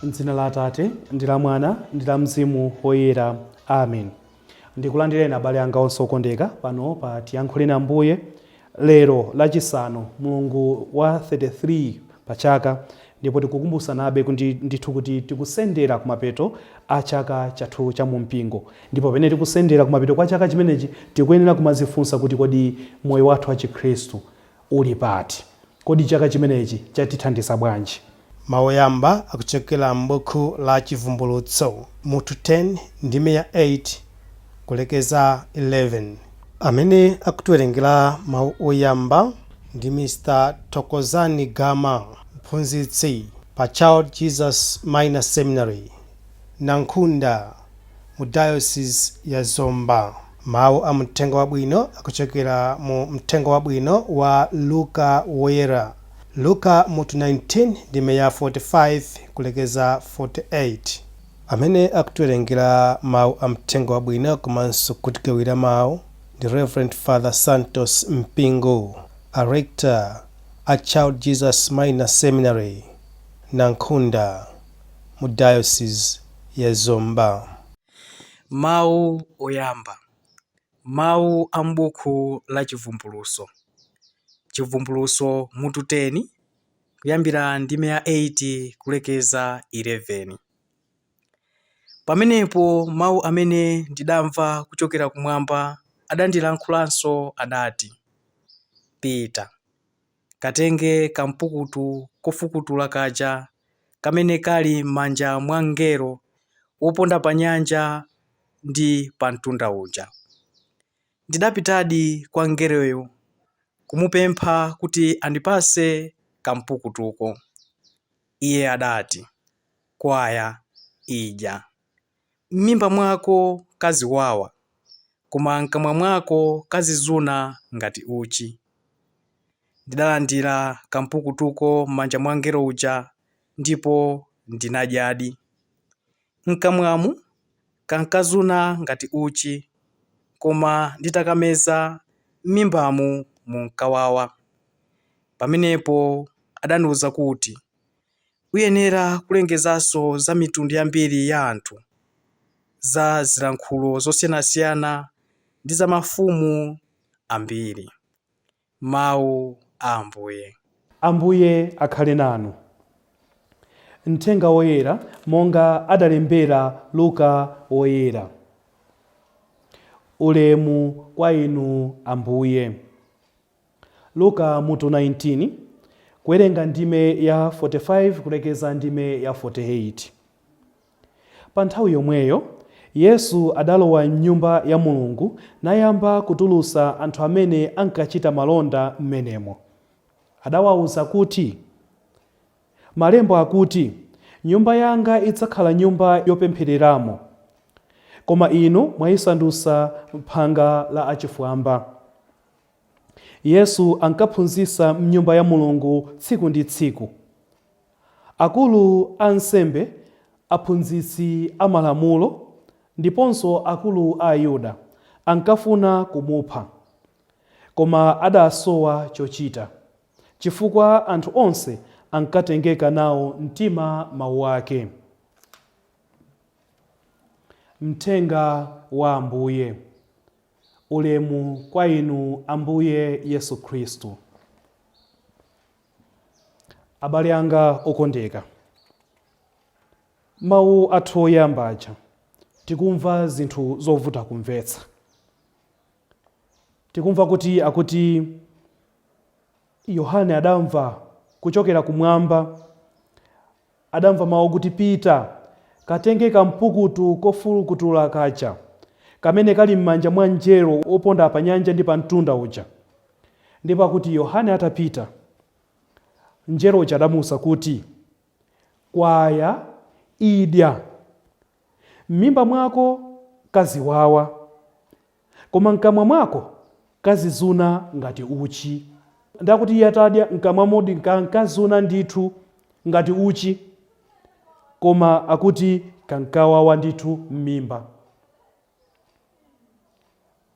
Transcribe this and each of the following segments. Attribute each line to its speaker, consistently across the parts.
Speaker 1: M'dzina la Atate, ndi la Mwana, ndi la Mzimu Woyera. Amen. Ndikulandireni abale anga onse okondeka pano pa Tiyankhuleni Ambuye. Lero lachisanu mulungu wa 33 pa chaka, ndipo tikukumbusanabe ndithu kuti tikusendera kumapeto a chaka chathu cha Mpingu. Ndipo pamene tikusendera kumapeto kwa chaka chimenechi tikuyenera kumazifunsa kuti kodi moyo wathu wa Chikhristu uli pati? Kodi chaka chimenechi chatithandiza bwanji?
Speaker 2: Mawu oyamba akuchokera m'buku la Chivumbulutso mutu 10 ndime ya 8 kulekeza 11. Amene akutiwerengera mawu oyamba ndi Mr. Thokozani Gama, mphunzitsi pa Child Jesus Minor Seminary, Nankunda, mu Diocese ya Zomba. Mawu a mtengo wabwino akuchokera mu mtengo wabwino wa Luka Woyera, Luka mutu 19 ndime ya 45 kulekeza 48. Amene akutiwerengera mawu a mtengo wabwino komanso kutigawira mawu ndi Reverend Father Santos Mpingu, a rector a Child Jesus Minor Seminary, Nankunda, mu Diocese ya Zomba.
Speaker 3: Mawu oyamba. Mawu a m'buku la Chivumbulutso. Chivumbulutso mutu 10 kuyambira ndime ya 8 kulekeza 11. Pamenepo mawu amene ndidamva kuchokera kumwamba adandilankhulanso adati, pita katenge kampukutu kofukutula kaja kamene kali m'manja mwa mngelo woponda pa nyanja ndi pa mtunda uja. Ndidapitadi kwa mngeloyo kumupempha kuti andipase kampukutuko. Iye adati, kwaya idya. M'mimba mwako kaziwawa, koma m'kamwa mwako kazizuna ngati uchi. Ndidalandira kampukutuko m'manja mwa mngelo uja ndipo ndinadyadi. M'kamwamu kankazuna ngati uchi, koma nditakameza m'mimbamu munkawawa. Pamenepo adandiwuza kuti uyenera kulengezanso za mitundu yambiri ya anthu, za zilankhulo zosiyanasiyana ndi za mafumu ambiri. Mawu a Ambuye.
Speaker 1: Ambuye akhale nanu. Mthenga woyera monga adalembera Luka Woyera. Ulemu kwa inu Ambuye. Luka mutu 19 kuwerenga ndime ya 45 kulekeza ndime ya 48. Pa nthawi yomweyo Yesu adalowa m'nyumba ya Mulungu nayamba kutulutsa anthu amene ankachita malonda m'menemo. Adawawuza kuti, malembo akuti, nyumba yanga idzakhala nyumba yopemphereramo, koma inu mwayisandutsa phanga la achifwamba. Yesu ankaphunzitsa m'nyumba ya Mulungu tsiku ndi tsiku. Akulu a ansembe, aphunzitsi amalamulo ndiponso akulu a Ayuda ankafuna kumupha, koma adasowa chochita, chifukwa anthu onse ankatengeka nawo mtima mawu ake. Mthenga wa Ambuye. Ulemu kwa inu Ambuye Yesu Khristu. Abale anga okondeka, mawu athu oyamba aja tikumva zinthu zovuta kumvetsa. Tikumva kuti akuti Yohane adamva kuchokera kumwamba, adamva mawu kuti pita katenge kampukutu kofukutula kaja kamene kali m'manja mwa mngelo woponda pa nyanja ndi pa mtunda uja. Ndipo kuti Yohane atapita, mngelo uja adamuwuza kuti, kwaya idya. M'mimba mwako kaziwawa, koma m'kamwa mwako kazizuna ngati uchi. Ndakuti iye atadya m'kamwa modi kankazuna ndithu ngati uchi, koma akuti kankawawa ndithu m'mimba.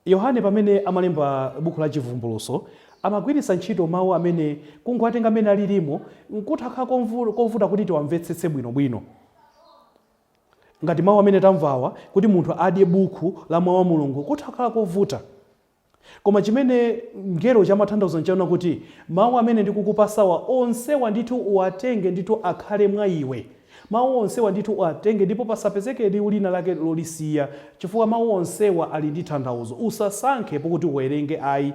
Speaker 1: Yohane pamene amalemba buku la Chivumbulutso amagwiritsa ntchito mawu amene kungowatenga amene alilimo nkutha kovuta kuti tiwamvetsetse bwinobwino. ngati mawu amene tamvawa kuti munthu adye buku la mawu a Mulungu kutakhala kovuta. Koma chimene ngelo chamatanthauza nchaona kuti mawu amene ndikukupasawa onsewa ndithu uwatenge ndithu akhale mwa iwe. Mawu onsewa ndithu uwatenge ndipo pasapezeke liwu lina lake lolisiya, chifukwa mawu onsewa ali ndi tanthauzo. Usasankhe pokuti uwerenge ayi.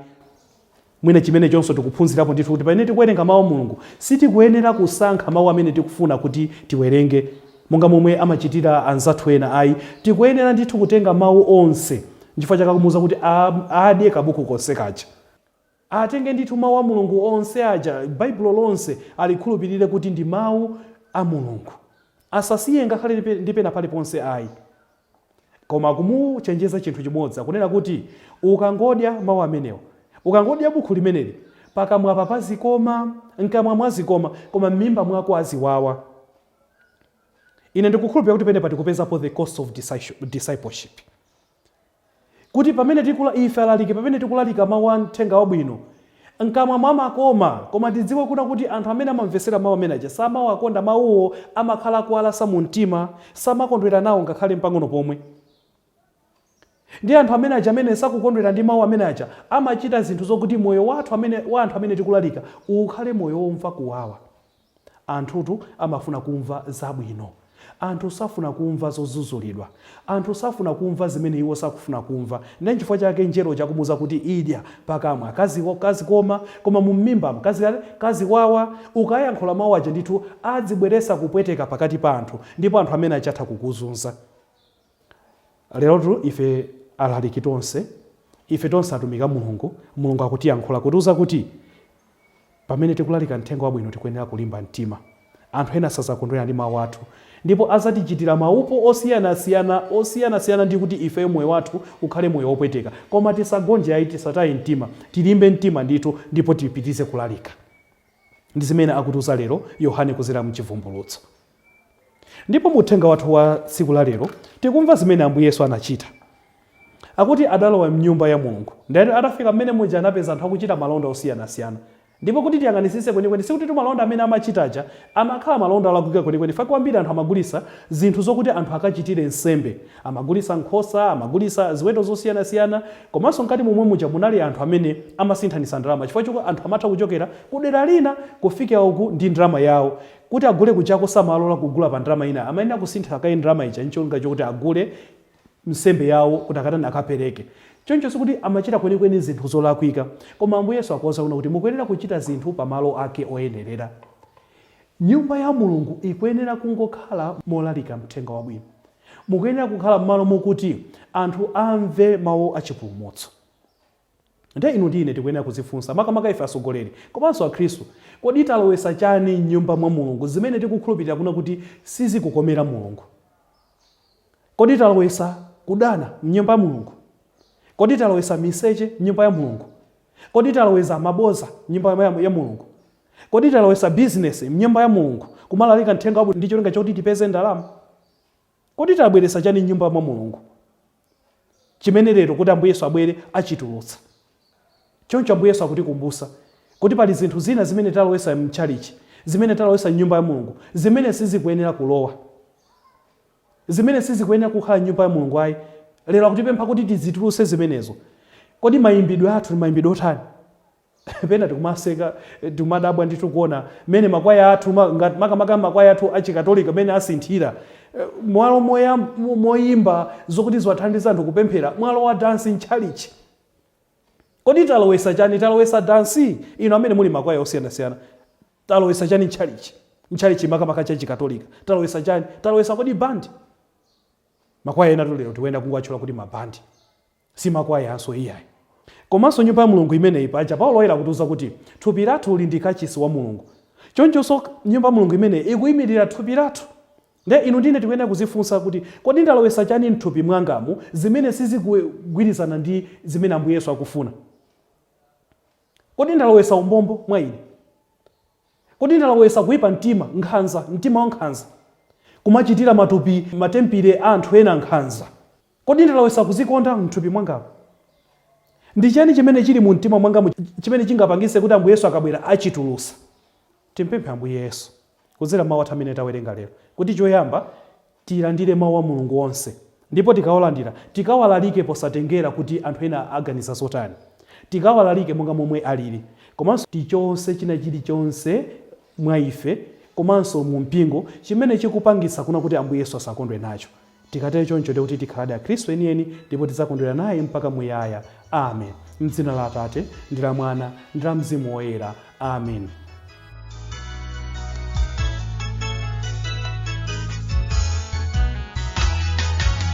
Speaker 1: Mwina chimene chonso tikuphunzirapo ndithu kuti pamene tikuwerenga mawu a Mulungu sitikuyenera kusankha mawu amene tikufuna kuti tiwerenge monga momwe amachitira anzathu ena ayi. Tikuyenera ndithu kutenga mawu onse. Chifukwa chakakumuza kuti adye kabuku konse kaja. Atenge ndithu mawu a Mulungu onse aja, Baibulo lonse alikhulupirire kuti ndi mawu a Mulungu. Asasiye ngakhale ndi pena paliponse ayi. Koma kumuchenjeza chinthu chimodzi kunena kuti ukangodya mawu amenewo, ukangodya buku limeneli, pakamwa papazikoma, mkamwa mwazikoma, koma m'mimba mwako aziwawa. Ine ndikukhulupirira kuti pene patikupezapo the cost of discipleship. Kuti pamene ife alaliki pamene tikulalika mawu a Uthenga Wabwino, mkamwa mwamakoma, koma tidziwe kuti anthu amene amamvesera mawu amene aja samawakonda mawuwo, amakhala kuwalasa mu mtima, samakondwera nawo ngakhale mpang'ono pomwe. Ndi anthu amene aja amene sakukondwera ndi mawu amene aja amachita zinthu zokuti moyo wa anthu amene tikulalika ukhale moyo womva kuwawa. Anthutu amafuna kumva zabwino. Anthu safuna kumva zozuzulidwa. Anthu safuna kumva zimene iwo sakufuna kumva. Ndi chifukwa chake ngelo chakumuza kuti idya pakamwa kazikoma, koma mu m'mimba kaziwawa. Ukayankhula mawu aja ndithu adzibweresa kupweteka pakati pa anthu, ndipo anthu amene achatha kukuzunza. Lero ife alaliki tonse, ife tonse atumika Mulungu akutiyankhula kutiuza kuti pamene tikulalika Uthenga Wabwino tikuyenera kulimba mtima. Anthu ena sazakondwera ndi mawu athu, ndipo azatichitira maupo osiyanasiyana ndi kuti ife moyo wathu ukhale moyo wopweteka. Koma tisagonje ayi, tisataye mtima, tilimbe mtima ndithu ndipo tipitize kulalika. Ndi zimene akutiuza lero Yohane kuzera mchivumbulutso. Ndipo mu uthenga wathu wa tsiku la lero tikumva zimene Ambuye Yesu anachita. Akuti adalowa m'nyumba ya Mulungu, ndipo atafika mmene muja anapeza anthu akuchita malonda osiyanasiyana. Ndipo kuti tiyang'anisise kwenikweni sikuti malonda amene amachitaja amakhala malonda alakwika kwenikweni. Fa kwambiri anthu amagulisa zinthu zokuti anthu akachitire nsembe, amagulisa nkhosa, amagulisa ziweto zosiyanasiyana, komanso mkati momwe muja munali anthu amene amasinthanisa ndalama. Chifukwa chokwe anthu amatha kuchokera kudera lina kufika uku ndi ndalama yawo, kuti agule kuchako samalola kugula pa ndalama ina, amene akusintha kayi ndalama ija nchonga chokuti agule nsembe yawo kuti akatani akapereke. Choncho sikuti amachita kwenikweni zinthu zolakwika, koma Ambuye Yesu akuwuza kuti mukuyenera kuchita zinthu pamalo ake oyenerera. Nyumba ya Mulungu ikuyenera kungokhala molalika Uthenga Wabwino. Mukuyenera kukhala m'malo mokuti anthu amve mawu achipulumutso. Nde inu ndi ine tikuyenera kuzifunsa makamaka ife atsogoleri komanso akhristu, kodi talowesa chani m'nyumba mwa Mulungu zimene tikukhulupirira kuti sizikukomera Mulungu? Kodi talowesa kudana m'nyumba ya Mulungu? Kodi talowesa miseche m'nyumba ya Mulungu? Kodi talowesa maboza m'nyumba ya Mulungu? Kodi talowesa business m'nyumba ya Mulungu kumalalika Uthenga Wabwino ndi cholinga choti tipeze ndalama? Kodi tabweresa chani m'nyumba mwa Mulungu chimene lero kuti Ambuye Yesu abwere achitulutsa? Choncho Ambuye Yesu akutikumbusa kuti pali zinthu zina zimene talowesa m'chalichi, zimene talowesa m'nyumba ya Mulungu, zimene sizikuyenera kulowa, zimene sizikuyenera kukhala m'nyumba ya Mulungu ayi. Lero akutipempha kuti tizituluse zimenezo. Kodi mayimbidwe athu mayimbidwe otani? Pena tikumaseka, timadabwa ndithu kuona mene makwaya athu makamaka makwaya athu achikatolika mene asinthira mwalo moyimba zokuti ziwathandiza anthu kupemphera, mwalo wa dansi m'chalichi. Kodi talowesa chani? Talowesa dansi ino amene muli makwaya osiyanasiyana, talowesa chani m'chalichi makamaka cha chikatolika? Talowesa chani? Talowesa kodi bandi? Makwaya ena lero tikuyenera kungwatchula kuti mabandi, si makwaya anso iyayi. Komanso nyumba ya Mulungu imene ipaja Paulo oyera kutiuza kuti thupi lathu lili ndi kachisi wa Mulungu. Chonchonso nyumba ya Mulungu imene ikuyimirira thupi lathu. Nde inu ndine tikuyenera kuzifunsa kuti kodi ndalowesa chani m'thupi mwangamu zimene sizikugwirizana ndi zimene Ambuye Yesu akufuna? Kodi ndalowesa umbombo mwa ine? Kodi ndalowesa kuyipa mtima wa nkhanza, kumachitira matupi matempire anthu ena nkhanza? Kodi ndalowesa kuzikonda m'thupi mwangamu? Ndi chani chimene chili mu mtima mwangamu chimene chingapangise kuti Ambuye Yesu akabwera achitulusa? Timpemphe Ambuye Yesu kuzera mawu athu amene tawerenga lero kuti choyamba tilandire mawu a Mulungu onse, ndipo tikawalandira tikawalalike posatengera kuti anthu ena aganiza zotani. Tikawalalike monga momwe alili, komanso tichonse china chilichonse mwa ife komanso mu mpingo chimene chikupangisa kuna kuti Ambuye Yesu asakondwe nacho. Tikatero choncho ndi kuti tikhaladi Akhristu enieni ndipo tidzakondwera naye mpaka muyaya. Amen. M'dzina la Atate ndi la Mwana ndi la Mzimu Woyera. Amen.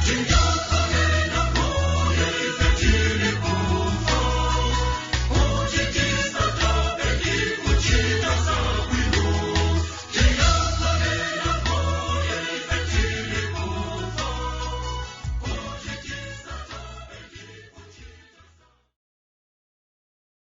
Speaker 4: To